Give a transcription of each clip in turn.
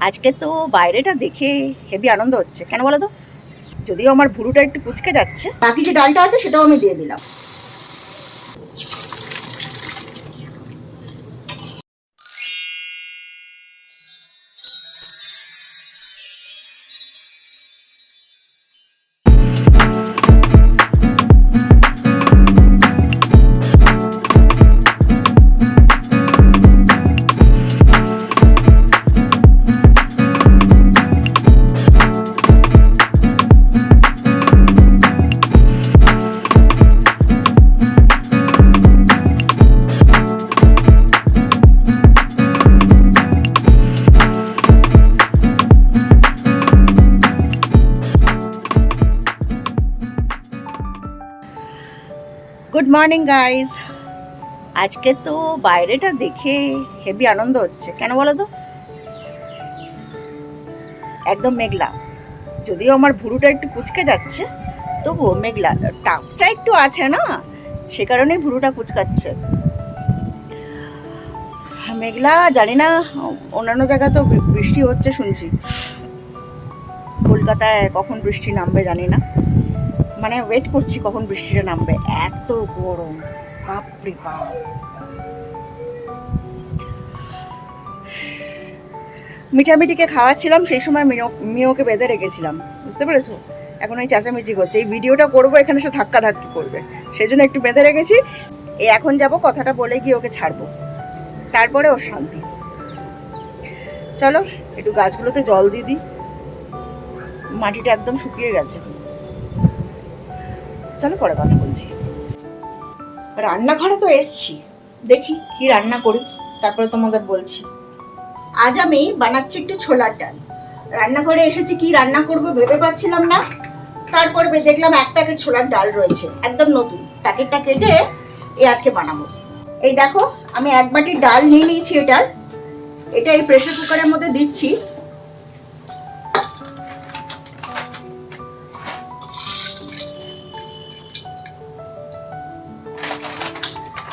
আজকে তো বাইরেটা দেখে হেভি আনন্দ হচ্ছে। কেন বলো তো? যদিও আমার ভুরুটা একটু কুচকে যাচ্ছে, বাকি যে ডালটা আছে সেটাও আমি দিয়ে দিলাম। Good morning guys. আজকে তো বাইরেটা দেখে হেভি আনন্দ হচ্ছে। কেন বলো তো? একদম মেঘলা। যদিও আমার ভুরুটা একটু কুচকে যাচ্ছে, তবুও মেঘলা, তাপটা একটু আছে না, সে কারণেই ভুরুটা কুচকাচ্ছে। মেঘলা, জানি না অন্যান্য জায়গায় তো বৃষ্টি হচ্ছে শুনছি, কলকাতায় কখন বৃষ্টি নামবে জানি না। মানে ওয়েট করছি কখন বৃষ্টিটা নামবে, এত গরম, বাপরে বাপ। মিঠামিঠিকে খাওয়াচ্ছিলাম, সেই সময় মিওকে বেঁধে রেখেছিলাম, বুঝতে পেরেছো? এখন ওই চেঁচামেচি করছে, এই ভিডিওটা করবো, এখানে সে ধাক্কি করবে, সেই জন্য একটু বেঁধে রেখেছি। এই এখন যাব, কথাটা বলে গিয়ে ওকে ছাড়বো, তারপরে ওর শান্তি। চলো একটু গাছগুলোতে জল দিয়ে দিই, মাটিটা একদম শুকিয়ে গেছে। চলো পরে কথা বলছি। রান্নাঘরে তো এসছি, দেখি কি রান্না করি, তারপরে তোমাদের বলছি। আজ আমি বানাচ্ছি একটু ছোলার ডাল। রান্নাঘরে এসেছি, কি রান্না করব ভেবে পাচ্ছিলাম না, তারপরে দেখলাম এক প্যাকেট ছোলার ডাল রয়েছে, একদম নতুন, প্যাকেটটা কেটে আজকে বানাবো। এই দেখো, আমি এক বাটি ডাল নিয়ে নিয়েছি। এটা এই প্রেসার কুকারের মধ্যে দিচ্ছি।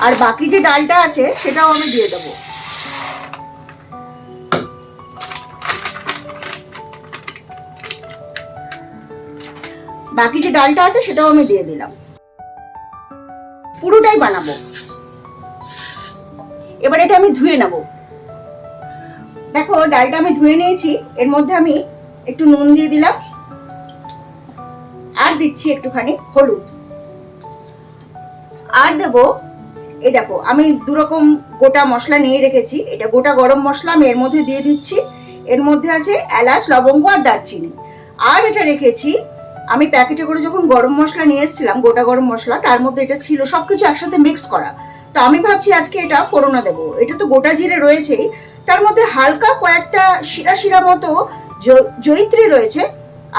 আর বাকি যে ডালটা আছে সেটাও আমি দিয়ে দেবো। বাকি যে ডালটা আছে সেটাও আমি দিয়ে দিলাম, পুরোটাই বানাবো। এবার এটা আমি ধুয়ে নেব। দেখো, ডালটা আমি ধুয়ে নিয়েছি, এর মধ্যে আমি একটু নুন দিয়ে দিলাম, আর দিচ্ছি একটুখানি হলুদ, আর দেব, এই দেখো আমি দু রকম গোটা মশলা নিয়ে রেখেছি। এটা গোটা গরম মশলা আমি এর মধ্যে দিয়ে দিচ্ছি। এর মধ্যে আছে এলাচ, লবঙ্গ আর দারচিনি। আর এটা রেখেছি, আমি প্যাকেটে করে যখন গরম মশলা নিয়ে এসেছিলাম, গোটা গরম মশলা, তার মধ্যে এটা ছিল, সবকিছু একসাথে মিক্স করা। তো আমি ভাবছি আজকে এটা ফোড়নে দেবো। এটা তো গোটা জিরে রয়েছেই, তার মধ্যে হালকা কয়েকটা শিরা শিরা মতো জয়িত্রী রয়েছে,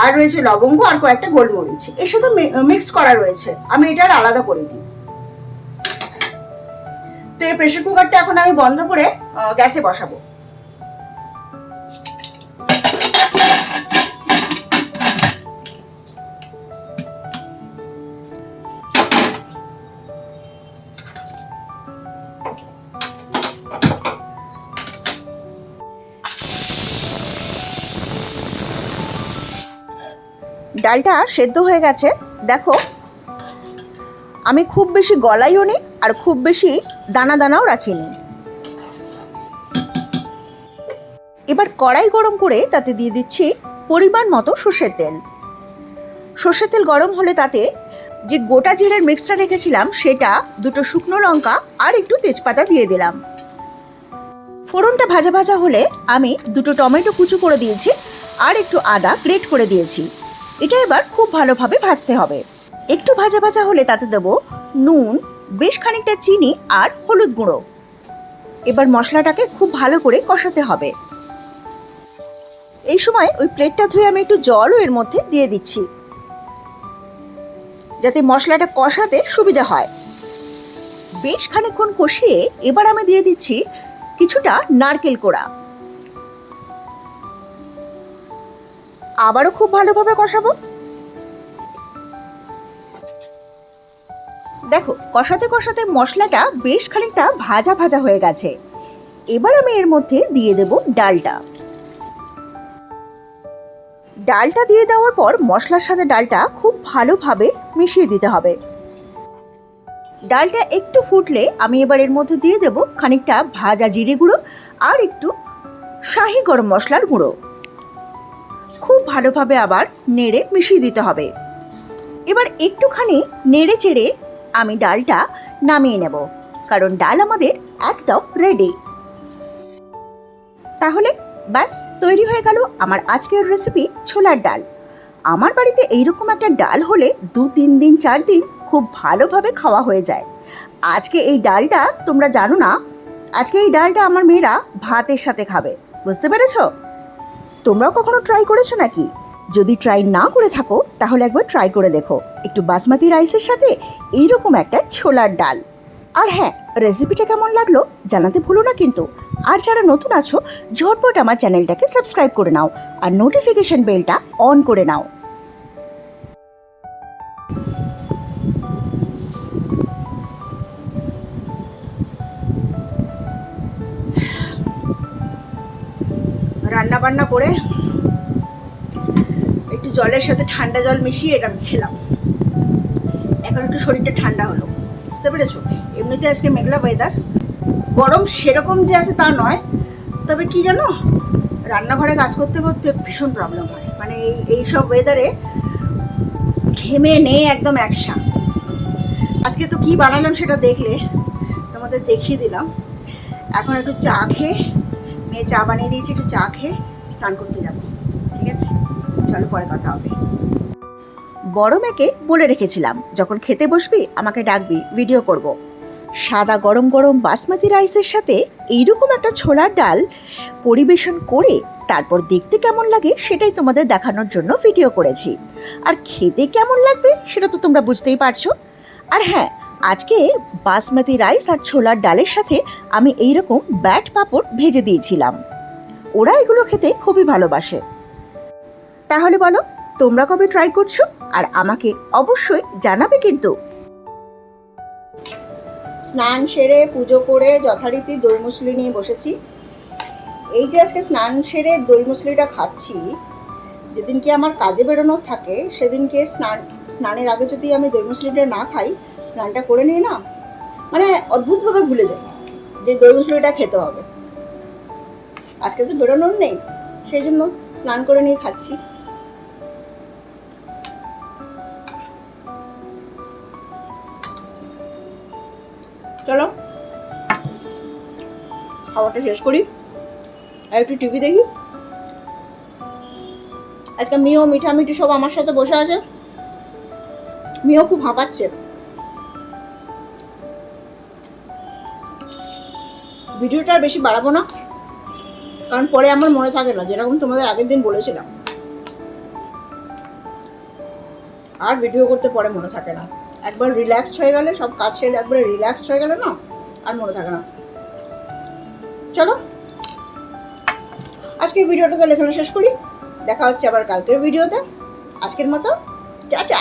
আর রয়েছে লবঙ্গ, আর কয়েকটা গোলমরিচ এর সাথে মিক্স করা রয়েছে। আমি এটা আর আলাদা করে দিই। তো এই প্রেসার কুকারটা এখন আমি বন্ধ করে গ্যাসে বসাবো। ডালটা সেদ্ধ হয়ে গেছে, দেখো আমি খুব বেশি গলাইও নি আর খুব বেশি দানা দানাও রাখিনি। এবার কড়াই গরম করে তাতে দিয়ে দিচ্ছি পরিমাণ মতো সর্ষের তেল। সর্ষের তেল গরম হলে তাতে যে গোটা জিরের মিক্সটা রেখেছিলাম সেটা, দুটো শুকনো লঙ্কা আর একটু তেজপাতা দিয়ে দিলাম। ফোড়নটা ভাজা ভাজা হলে আমি দুটো টমেটো কুচু করে দিয়েছি, আর একটু আদা গ্রেট করে দিয়েছি। এটা এবার খুব ভালোভাবে ভাজতে হবে। একটু ভাজা ভাজা হলে তাতে দেব নুন, বেশ খানিকটা চিনি আর হলুদ গুঁড়ো। এবার মশলাটাকে খুব ভালো করে কষাতে হবে। এই সময় ওই প্লেটটা ধুয়ে আমি একটু জলও এর মধ্যে দিয়ে দিচ্ছি, যাতে মশলাটা কষাতে সুবিধা হয়। বেশ খানিকক্ষণ কষিয়ে এবার আমি দিয়ে দিচ্ছি কিছুটা নারকেল কোড়া। আবারও খুব ভালোভাবে কষাবো। দেখো, কষাতে কষাতে মশলাটা বেশ খানিকটা ভাজা ভাজা হয়ে গেছে। এবার আমি এর মধ্যে দিয়ে দেব ডালটা। ডালটা দিয়ে দেওয়ার পর মশলার সাথে ডালটা খুব ভালোভাবে মিশিয়ে দিতে হবে। ডালটা একটু ফুটলে আমি এবার এর মধ্যে দিয়ে দেব খানিকটা ভাজা জিরে গুঁড়ো আর একটু শাহি গরম মশলার গুঁড়ো। খুব ভালোভাবে আবার নেড়ে মিশিয়ে দিতে হবে। এবার একটুখানি নেড়ে চেড়ে আমি ডালটা নামিয়ে নেব, কারণ ডাল আমাদের একদম রেডি। তাহলে ব্যাস তৈরি হয়ে গেল আমার আজকের রেসিপি ছোলার ডাল। আমার বাড়িতে এইরকম একটা ডাল হলে 2-3 দিন 4 দিন খুব ভালোভাবে খাওয়া হয়ে যায়। আজকে এই ডালটা তোমরা জানো না, আজকে এই ডালটা আমার মেয়েরা ভাতের সাথে খাবে, বুঝতে পেরেছো? তোমরাও কখনো ট্রাই করেছো নাকি? যদি ট্রাই না করে থাকো তাহলে একবার ট্রাই করে দেখো, একটু বাসমতি রাইসের সাথে এইরকম একটা ছোলার ডাল। আর হ্যাঁ, রেসিপিটা কেমন লাগলো জানাতে ভুলো না কিন্তু। আর যারা নতুন আছো ঝটপট আমার চ্যানেলটাকে সাবস্ক্রাইব করে নাও আর নোটিফিকেশন বেলটা অন করে নাও। রান্না বান্না করে একটু জলের সাথে ঠান্ডা জল মিশিয়ে এটা খেলাম। এখন একটু শরীরটা ঠান্ডা হলো, বুঝতে পেরেছো? এমনিতে আজকে মেঘলা ওয়েদার, গরম সেরকম যে আছে তা নয়, তবে কি জানো, রান্নাঘরে কাজ করতে করতে ভীষণ প্রবলেম হয়। মানে এই সব ওয়েদারে ঘেমে নেই একদম একসা। আজকে তো কি বানালাম সেটা দেখলে, তোমাদের দেখিয়ে দিলাম। এখন একটু চা খেয়ে, মেয়ে চা বানিয়ে দিয়েছি, একটু চা খেয়ে স্নান করতে যাবো। ঠিক আছে, চলো পরে কথা হবে। বড় মেয়েকে বলে রেখেছিলাম যখন খেতে বসবি আমাকে ডাকবি, ভিডিও করব। সাদা গরম গরম বাসমতি রাইসের সাথে এইরকম একটা ছোলার ডাল পরিবেশন করে তারপর দেখতে কেমন লাগে সেটাই তোমাদের দেখানোর জন্য ভিডিও করেছি। আর খেতে কেমন লাগবে সেটা তো তোমরা বুঝতেই পারছো। আর হ্যাঁ, আজকে বাসমতি রাইস আর ছোলার ডালের সাথে আমি এইরকম ব্যাট পাঁপড় ভেজে দিয়েছিলাম। ওরা এগুলো খেতে খুবই ভালোবাসে। তাহলে বলো তোমরা কবে ট্রাই করছো আর আমাকে অবশ্যই জানাবে কিন্তু। স্নান সেরে পুজো করে যথারীতি দই মুসলি নিয়ে বসেছি। এই যে আজকে স্নান সেরে দই মুসলিটা খাচ্ছি, যেদিনকে আমার কাজে বেরোনো থাকে সেদিনকে স্নানের আগে যদি আমি দই মুসলিটা না খাই, স্নানটা করে নিই না, মানে অদ্ভুতভাবে ভুলে যাই যে দই মুসলিটা খেতে হবে। আজকে তো বেরোনোর নেই, সেই জন্য স্নান করে নিয়ে খাচ্ছি। চলো খাওয়াটা শেষ করি আর একটু টিভি দেখি। আজকে মিও মিঠামিঠি সব আমার সাথে বসে আছে। মিও খুব হাঁপাচ্ছে। ভিডিওটা আর বেশি বাড়াবো না, কারণ পরে আমার মনে থাকে না, যেরকম তোমাদের আগের দিন বলেছিলাম। আর ভিডিও করতে পরে মনে থাকে না। একবার রিল্যাক্সড হয়ে গেলে, সব কাজ সেরে একবারে রিল্যাক্সড হয়ে গেলে না, আর মনে থাকে না। চলো আজকের ভিডিওটা তাহলে এখানে শেষ করি। দেখা হচ্ছে আবার কালকের ভিডিওতে। আজকের মতো টাটা।